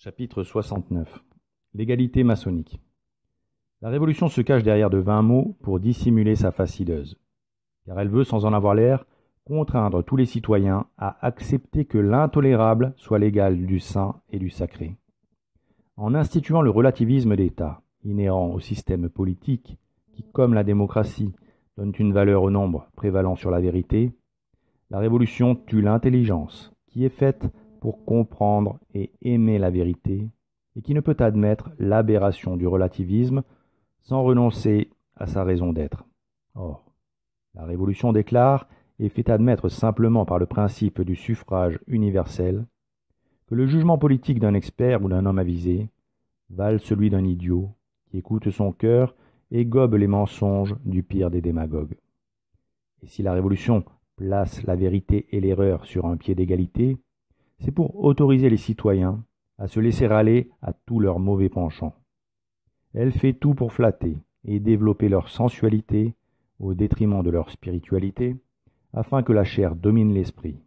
Chapitre 69. L'égalité maçonnique. La Révolution se cache derrière de vains mots pour dissimuler sa face hideuse, car elle veut, sans en avoir l'air, contraindre tous les citoyens à accepter que l'intolérable soit l'égal du saint et du sacré. En instituant le relativisme d'État, inhérent au système politique, qui, comme la démocratie, donne une valeur au nombre prévalant sur la vérité, la Révolution tue l'intelligence, qui est faite pour comprendre et aimer la vérité, et qui ne peut admettre l'aberration du relativisme sans renoncer à sa raison d'être. Or, la Révolution déclare et fait admettre simplement par le principe du suffrage universel que le jugement politique d'un expert ou d'un homme avisé vale celui d'un idiot qui écoute son cœur et gobe les mensonges du pire des démagogues. Et si la Révolution place la vérité et l'erreur sur un pied d'égalité, c'est pour autoriser les citoyens à se laisser aller à tous leurs mauvais penchants. Elle fait tout pour flatter et développer leur sensualité au détriment de leur spiritualité, afin que la chair domine l'esprit,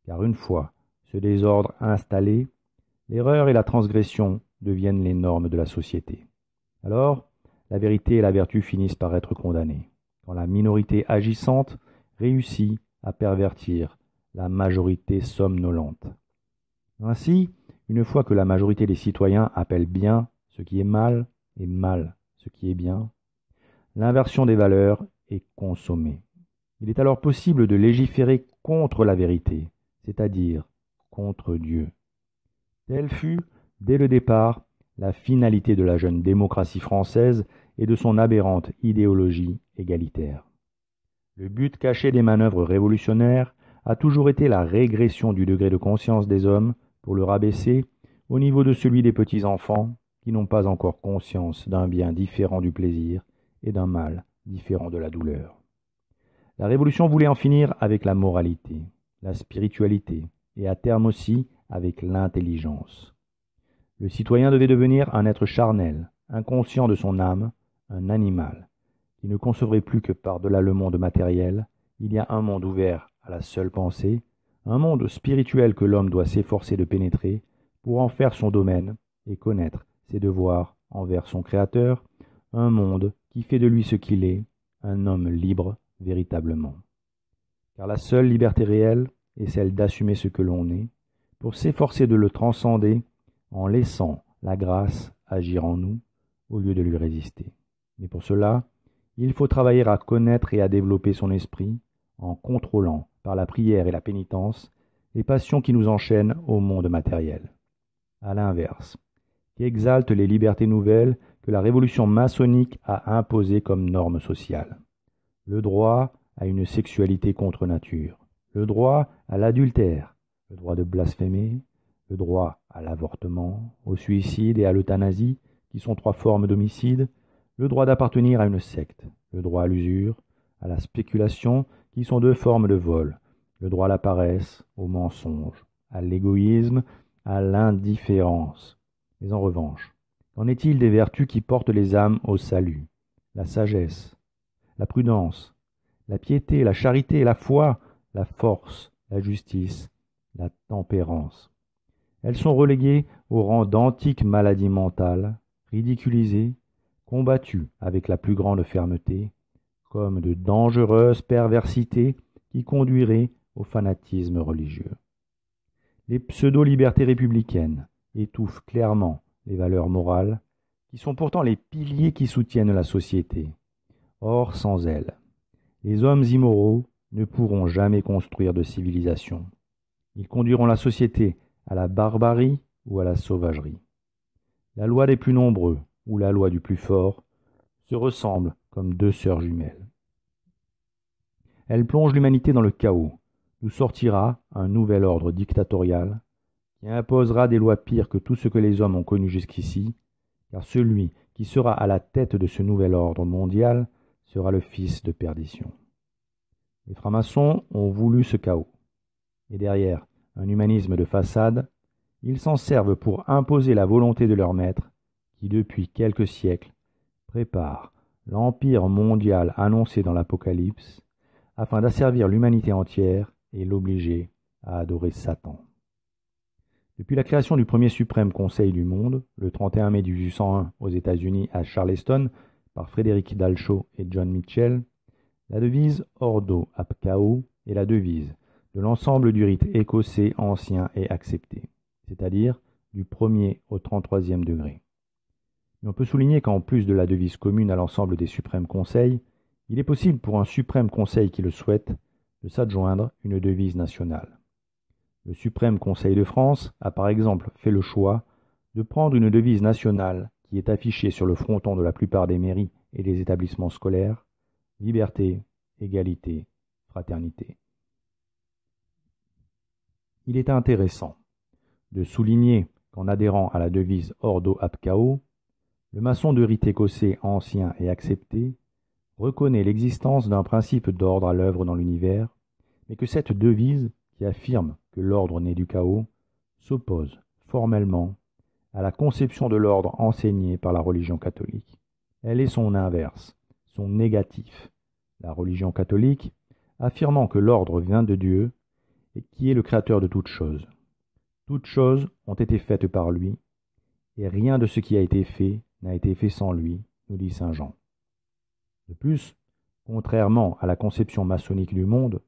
car une fois ce désordre installé, l'erreur et la transgression deviennent les normes de la société. Alors, la vérité et la vertu finissent par être condamnées, quand la minorité agissante réussit à pervertir la majorité somnolente. Ainsi, une fois que la majorité des citoyens appelle bien ce qui est mal et mal ce qui est bien, l'inversion des valeurs est consommée. Il est alors possible de légiférer contre la vérité, c'est-à-dire contre Dieu. Telle fut, dès le départ, la finalité de la jeune démocratie française et de son aberrante idéologie égalitaire. Le but caché des manœuvres révolutionnaires a toujours été la régression du degré de conscience des hommes pour le rabaisser au niveau de celui des petits-enfants qui n'ont pas encore conscience d'un bien différent du plaisir et d'un mal différent de la douleur. La Révolution voulait en finir avec la moralité, la spiritualité et à terme aussi avec l'intelligence. Le citoyen devait devenir un être charnel, inconscient de son âme, un animal, qui ne concevrait plus que par-delà le monde matériel, il y a un monde ouvert à la seule pensée, un monde spirituel que l'homme doit s'efforcer de pénétrer pour en faire son domaine et connaître ses devoirs envers son Créateur, un monde qui fait de lui ce qu'il est, un homme libre véritablement. Car la seule liberté réelle est celle d'assumer ce que l'on est, pour s'efforcer de le transcender en laissant la grâce agir en nous au lieu de lui résister. Mais pour cela, il faut travailler à connaître et à développer son esprit en contrôlant, par la prière et la pénitence, les passions qui nous enchaînent au monde matériel. À l'inverse, qui exalte les libertés nouvelles que la révolution maçonnique a imposées comme norme sociale. Le droit à une sexualité contre nature, le droit à l'adultère, le droit de blasphémer, le droit à l'avortement, au suicide et à l'euthanasie, qui sont 3 formes d'homicide, le droit d'appartenir à une secte, le droit à l'usure, à la spéculation, qui sont 2 formes de vol, le droit à la paresse, au mensonge, à l'égoïsme, à l'indifférence. Mais en revanche, qu'en est-il des vertus qui portent les âmes au salut? La sagesse, la prudence, la piété, la charité, la foi, la force, la justice, la tempérance. Elles sont reléguées au rang d'antiques maladies mentales, ridiculisées, combattues avec la plus grande fermeté, comme de dangereuses perversités qui conduiraient au fanatisme religieux. Les pseudo-libertés républicaines étouffent clairement les valeurs morales, qui sont pourtant les piliers qui soutiennent la société. Or, sans elles, les hommes immoraux ne pourront jamais construire de civilisation. Ils conduiront la société à la barbarie ou à la sauvagerie. La loi des plus nombreux ou la loi du plus fort se ressemblent comme 2 sœurs jumelles. Elle plonge l'humanité dans le chaos, d'où sortira un nouvel ordre dictatorial qui imposera des lois pires que tout ce que les hommes ont connu jusqu'ici, car celui qui sera à la tête de ce nouvel ordre mondial sera le fils de perdition. Les francs-maçons ont voulu ce chaos, et derrière un humanisme de façade, ils s'en servent pour imposer la volonté de leur maître, qui depuis quelques siècles prépare l'empire mondial annoncé dans l'Apocalypse, afin d'asservir l'humanité entière et l'obliger à adorer Satan. Depuis la création du premier suprême conseil du monde, le 31 mai 1801 aux États-Unis à Charleston, par Frédéric Dalshaw et John Mitchell, la devise Ordo ab Chao est la devise de l'ensemble du rite écossais ancien et accepté, c'est-à-dire du 1er au 33e degré. Mais on peut souligner qu'en plus de la devise commune à l'ensemble des suprêmes conseils, il est possible pour un suprême conseil qui le souhaite de s'adjoindre une devise nationale. Le suprême conseil de France a par exemple fait le choix de prendre une devise nationale qui est affichée sur le fronton de la plupart des mairies et des établissements scolaires: liberté, égalité, fraternité. Il est intéressant de souligner qu'en adhérant à la devise Ordo ab Chao, le maçon de rite écossais ancien et accepté reconnaît l'existence d'un principe d'ordre à l'œuvre dans l'univers, mais que cette devise, qui affirme que l'ordre naît du chaos, s'oppose formellement à la conception de l'ordre enseignée par la religion catholique. Elle est son inverse, son négatif. La religion catholique affirmant que l'ordre vient de Dieu et qui est le créateur de toutes choses. Toutes choses ont été faites par lui, et rien de ce qui a été fait n'a été fait sans lui, nous dit saint Jean. De plus, contrairement à la conception maçonnique du monde,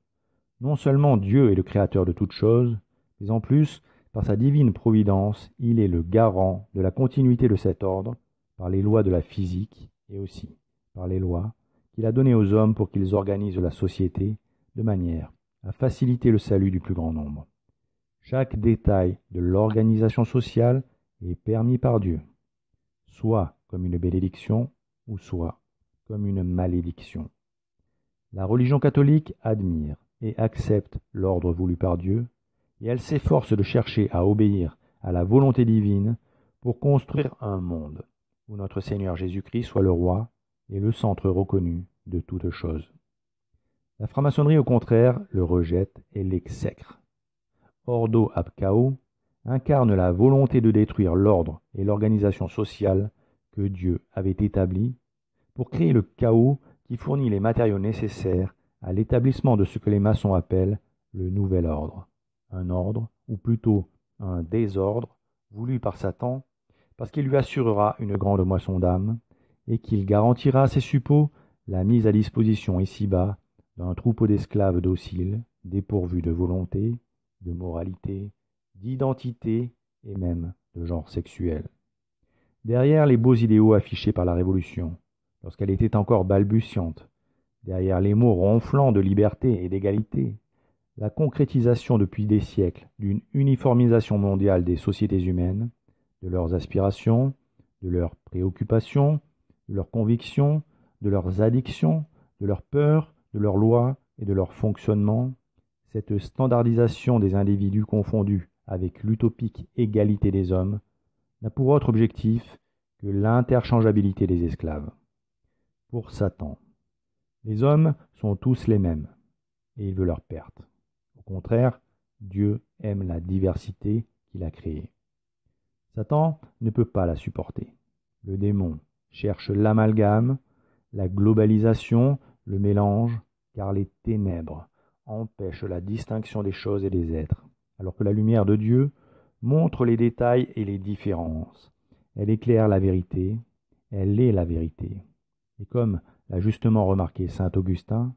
non seulement Dieu est le créateur de toutes choses, mais en plus, par sa divine providence, il est le garant de la continuité de cet ordre par les lois de la physique et aussi par les lois qu'il a données aux hommes pour qu'ils organisent la société de manière à faciliter le salut du plus grand nombre. Chaque détail de l'organisation sociale est permis par Dieu, soit comme une bénédiction ou soit comme une malédiction. La religion catholique admire et accepte l'ordre voulu par Dieu, et elle s'efforce de chercher à obéir à la volonté divine pour construire un monde où notre Seigneur Jésus-Christ soit le roi et le centre reconnu de toutes choses. La franc-maçonnerie, au contraire, le rejette et l'exècre. Ordo ab Chao incarne la volonté de détruire l'ordre et l'organisation sociale que Dieu avait établis pour créer le chaos qui fournit les matériaux nécessaires à l'établissement de ce que les maçons appellent le nouvel ordre. Un ordre, ou plutôt un désordre, voulu par Satan, parce qu'il lui assurera une grande moisson d'âmes, et qu'il garantira à ses suppôts la mise à disposition ici-bas d'un troupeau d'esclaves dociles, dépourvus de volonté, de moralité, d'identité et même de genre sexuel. Derrière les beaux idéaux affichés par la Révolution, lorsqu'elle était encore balbutiante, derrière les mots ronflants de liberté et d'égalité, la concrétisation depuis des siècles d'une uniformisation mondiale des sociétés humaines, de leurs aspirations, de leurs préoccupations, de leurs convictions, de leurs addictions, de leurs peurs, de leurs lois et de leur fonctionnement, cette standardisation des individus confondus avec l'utopique égalité des hommes n'a pour autre objectif que l'interchangeabilité des esclaves. Pour Satan, les hommes sont tous les mêmes, et il veut leur perte. Au contraire, Dieu aime la diversité qu'il a créée. Satan ne peut pas la supporter. Le démon cherche l'amalgame, la globalisation, le mélange, car les ténèbres empêchent la distinction des choses et des êtres, alors que la lumière de Dieu montre les détails et les différences. Elle éclaire la vérité, elle est la vérité. Et comme l'a justement remarqué saint Augustin,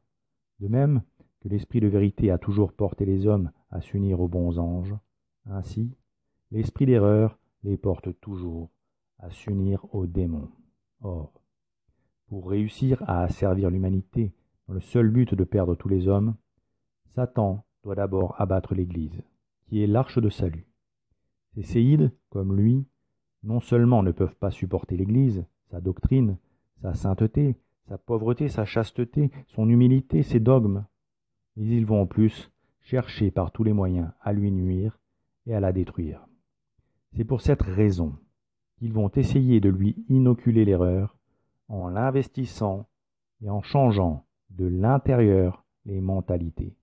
de même que l'esprit de vérité a toujours porté les hommes à s'unir aux bons anges, ainsi l'esprit d'erreur les porte toujours à s'unir aux démons. Or, pour réussir à asservir l'humanité dans le seul but de perdre tous les hommes, Satan doit d'abord abattre l'Église, qui est l'arche de salut. Ces séides, comme lui, non seulement ne peuvent pas supporter l'Église, sa doctrine, sa sainteté, sa pauvreté, sa chasteté, son humilité, ses dogmes, mais ils vont en plus chercher par tous les moyens à lui nuire et à la détruire. C'est pour cette raison qu'ils vont essayer de lui inoculer l'erreur en l'investissant et en changeant de l'intérieur les mentalités.